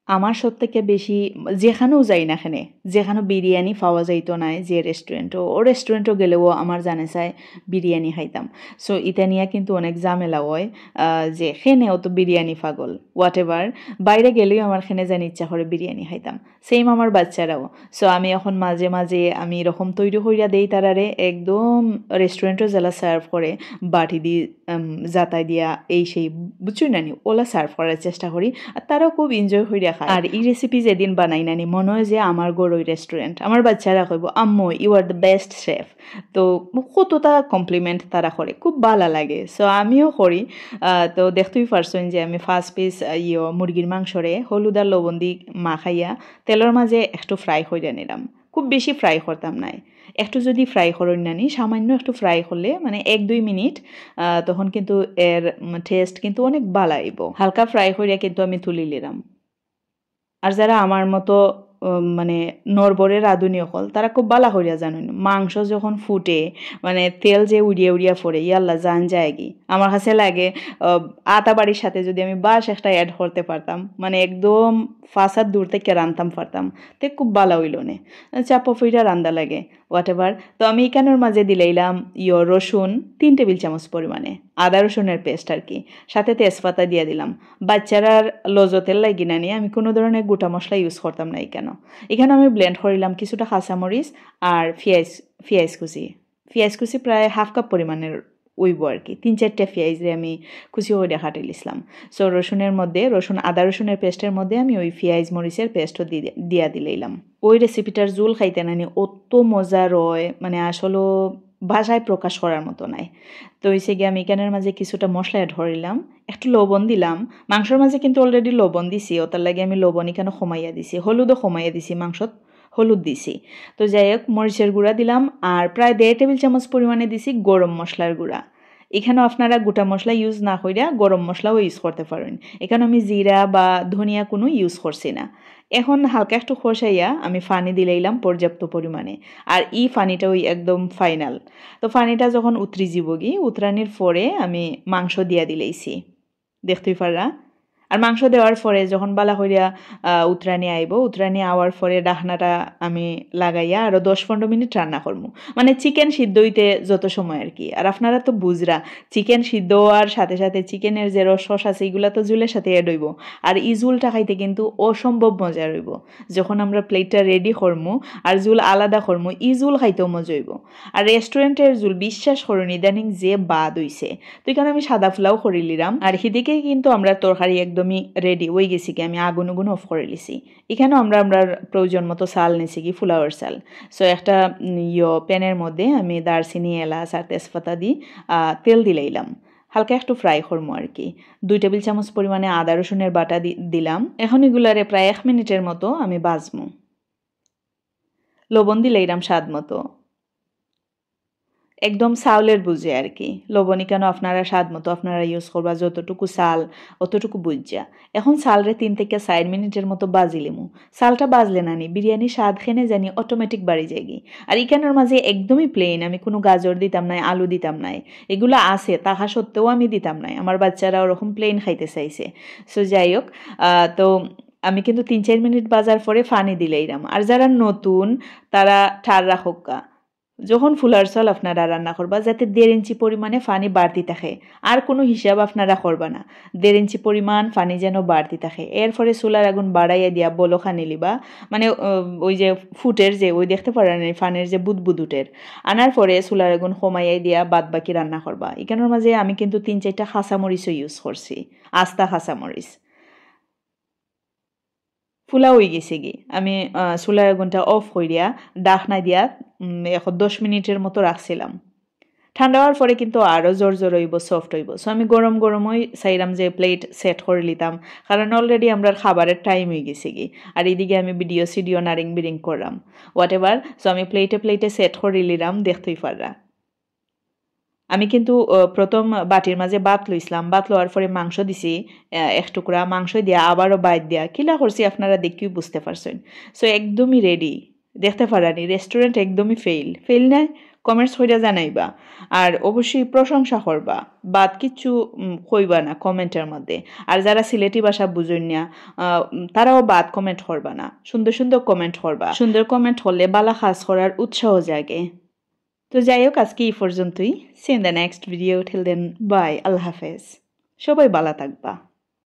আমার সবথেকে বেশি যেখানেও যাই না এখানে যেখানে বিরিয়ানি পাওয়া যাইতো না যে রেস্টুরেন্টও গেলেও আমার জানে চাই বিরিয়ানি খাইতাম। সো ইটা নিয়ে কিন্তু অনেক ঝামেলা হয় যে খেনেও তো বিরিয়ানি পাগল হোয়াট এভার, বাইরে গেলেও আমার খেনে জানি ইচ্ছা করে বিরিয়ানি খাইতাম, সেম আমার বাচ্চারাও। সো আমি এখন মাঝে মাঝে আমি এরকম তৈরি হইয়া দেই তারারে, একদম রেস্টুরেন্টও জেলা সার্ভ করে বাটি দিয়ে জাতাই দিয়া এই সেই বুঝছই নানি ওলা সার্ভ করার চেষ্টা করি, আর তারাও খুব এনজয় হইয়া খায়। আর এই রেসিপি যেদিন বানাই নানি মনে হয় যে আমার গড়ই রেস্টুরেন্ট, আমার বাচ্চারা কইব আম্মু you are the best chef. তো কতটা কমপ্লিমেন্ট তারা করে, খুব ভালো লাগে। সো আমিও করি। তো দেখতেই পারছেন যে আমি ফার্স্ট পিস মুরগির মাংসরে হলুদ আর লবণ দিয়ে মাখাইয়া তেলের মাঝে একটু ফ্রাই করে নিলাম, খুব বেশি ফ্রাই করতাম নাই, একটু যদি ফ্রাই করেন নানি সামান্য একটু ফ্রাই করলে মানে 1-2 মিনিট, তখন কিন্তু এর টেস্ট কিন্তু অনেক ভালো আইব। হালকা ফ্রাই করিয়া কিন্তু আমি তুলি নিলাম। আর যারা আমার মতো মানে নরবরে রাঁধুনি অকল তারা খুব বালা করিয়া জানেন মাংস যখন ফুটে মানে তেল যে উড়িয়া উড়িয়া পড়ে ইয়াল্লা জান যায় কি, আমার কাছে লাগে আতা বাড়ির সাথে যদি আমি বাস একটা অ্যাড করতে পারতাম, মানে একদম ফাঁসার দূর থেকে রান্ধতাম পারতাম, তে খুব বালা হইল নে, চাপা ফুইটা রান্দা লাগে হোয়াট এভার। তো আমি এখানের মাঝে দিলাইলাম রসুন 3 টেবিল চামচ পরিমাণে, আদা রসুনের পেস্ট আর কি, সাথে তেজপাতা দিয়ে দিলাম। বাচ্চারার লজতের লাগি না নিয়ে আমি কোনো ধরনের গোটা মশলা ইউজ করতাম না এখানে আমি ব্লেন্ড করিলাম কিছুটা কাঁচামরিচ আর পেঁয়াজ কুচি প্রায় 1/2 কাপ পরিমাণের উইব আর কি, 3-4টা পেঁয়াজে আমি কুচি করে কাটি লিসলাম। সো আদা রসুনের পেস্টের মধ্যে আমি ওই পেঁয়াজ মরিচের পেস্টও দিয়া দিলাম। ওই রেসিপিটার জোল খাইতে নানি অত মজা রয় মানে আসলে ভাষায় প্রকাশ করার মতো নাই। তো হইছে গিয়ে আমি এখানের মাঝে কিছুটা মশলা অ্যাড করিলাম, একটু লবণ দিলাম, মাংসের মাঝে কিন্তু অলরেডি লবণ দিছি, ওটার লাগে আমি লবণ এখানে কমাইয়া দিছি, হলুদও কমাইয়া দিছি, মাংসত হলুদ দিছি। তো যাই হোক মরিচের গুঁড়া দিলাম আর প্রায় 1.5 টেবিল চামচ পরিমাণে দিছি গরম মশলার গুঁড়া। এখানেও আপনারা গোটা মশলা ইউজ না কইরা গরম মশলাও ইউজ করতে পারেন, এখানে আমি জিরা বা ধনিয়া কোনো ইউজ করছি না। এখন হালকা একটু খসাইয়া আমি পানি দিলাইলাম পর্যাপ্ত পরিমাণে, আর এই পানিটা ওই একদম ফাইনাল। তো পানিটা যখন উতরি যাবগি উতরানির পরে আমি মাংস দিয়া দিলাইছি, দেখতেই পারা। আর মাংস দেওয়ার পরে যখন বালা করিয়া উতরানি আইব, উতরানি আওয়ার পরে ডাকনাটা আমি লাগাইয়া আরো 10-15 মিনিট রান্না করবো, মানে চিকেন সিদ্ধ হইতে যত সময় আর কি। আর আপনারা তো বুঝরা চিকেন সিদ্ধ হওয়ার সাথে সাথে চিকেনের যে রস আছে এগুলা তো জুলের সাথে অ্যাড হইব, আর এই জুলটা খাইতে কিন্তু অসম্ভব মজা হইব। যখন আমরা প্লেটটা রেডি করবো আর জুল আলাদা করবো, এই জুল খাইতেও মজা হইব। আর রেস্টুরেন্টের জুল বিশ্বাস করুন ইদানিং যে বাদ হইছে। তো এখানে আমি সাদা পোলাও করে নিলাম, আর সেদিকে কিন্তু আমরা তরকারি একদমই রেডি হয়ে গেছি কি, আমি আগুন অফ করে লিছি। এখানেও আমরা প্রয়োজন মতো চাল নিছি কি ফুলাওয়ার চাল। সো একটা প্যানের মধ্যে আমি দারচিনি এলাচ আর তেজপাতা দিয়ে তেল দিলাইলাম, হালকা একটু ফ্রাই করবো আর কি। 2 টেবিল চামচ পরিমাণে আদা রসুনের বাটা দিলাম। এখন এগুলারে প্রায় 1 মিনিটের মতো আমি ভাজবো। লবণ দিলাইলাম স্বাদ মতো, একদম চাউলের বুঝে আর কি। লবণ কেন আপনারা স্বাদ মতো আপনারা ইউজ করবা, যতটুকু চাল অতটুকু বুঝা। এখন চালরে 3-4 মিনিটের মতো বাজিলিমু। চালটা বাজলে নানি বিরিয়ানি স্বাদ খেনে জানি অটোমেটিক বাড়ি যায়গি। আর এখানের মাঝে একদমই প্লেন, আমি কোনো গাজর দিতাম নাই, আলু দিতাম নাই, এগুলো আছে তাহা সত্ত্বেও আমি দিতাম নাই, আমার বাচ্চারা ওরকম প্লেন খাইতে চাইছে। সো যাই হোক, তো আমি কিন্তু 3-4 মিনিট বাজার পরে পানি দিলাইলাম। আর যারা নতুন তারা ঠার রাখা, যখন ফুলার চাল আপনারা রান্না করবা যাতে 1.5 ইঞ্চি পরিমাণে পানি বাড়তি থাকে, আর কোনো হিসাব আপনারা করবা না, 1.5 ইঞ্চি পরিমাণ পানি যেন বাড়তি থাকে। এরপরে চুলার আগুন বাড়াইয়া দিয়া বলকা নিলিবা, মানে ওই যে ফুটের যে ওই দেখতে পারেন পানির যে বুদবুদ উঠের, আনার পরে চুলার আগুন কমাইয়া দিয়া বাদ বাকি রান্না করবা। এখানের মাঝে আমি কিন্তু 3-4টা কাঁচামরিচও ইউজ করছি, আস্তা কাঁচামরিচ। ফুলা হয়ে গেছে কি, আমি চুলার আগুনটা অফ করিয়া ডাকনা দিয়া 10 মিনিটের মতো রাখছিলাম। ঠান্ডা হওয়ার পরে কিন্তু আরও জোর হইব, সফট হইব। সো আমি গরমই চাইলাম যে প্লেট সেট করে নিতাম, কারণ অলরেডি আমরা খাবারের টাইম হয়ে গেছে কি। আর এদিকে আমি সিডিও নারিং বিরিং করলাম হোয়াট এভার। সো আমি প্লেটে সেট করে নিলাম, দেখতেই পাররা। আমি কিন্তু প্রথম বাটির মাঝে ভাত লইছিলাম, ভাত লওয়ার পরে মাংস দিছি, 1 টুকরা মাংস দিয়া আবারও বাইট দিয়া কিলা করছি আপনারা দেখি বুঝতে পারছেন। সো একদমই রেডি, দেখতে পারানি রেস্টুরেন্ট একদমই ফেল নাই কমেন্টস কইরা জানাইবা আর অবশ্যই প্রশংসা করবা বাদ কিছু কইবা না কমেন্টের মধ্যে আর যারা সিলেটি ভাষা বুঝেন না তারাও বাদ কমেন্ট করবা না সুন্দর সুন্দর কমেন্ট করবা সুন্দর কমেন্ট হলে বালা কাজ করার উৎসাহ জাগে তো যাই হোক আজকে এই পর্যন্তই see in the next video till then bye আল্লাহ হাফেজ সবাই ভালো থাকবা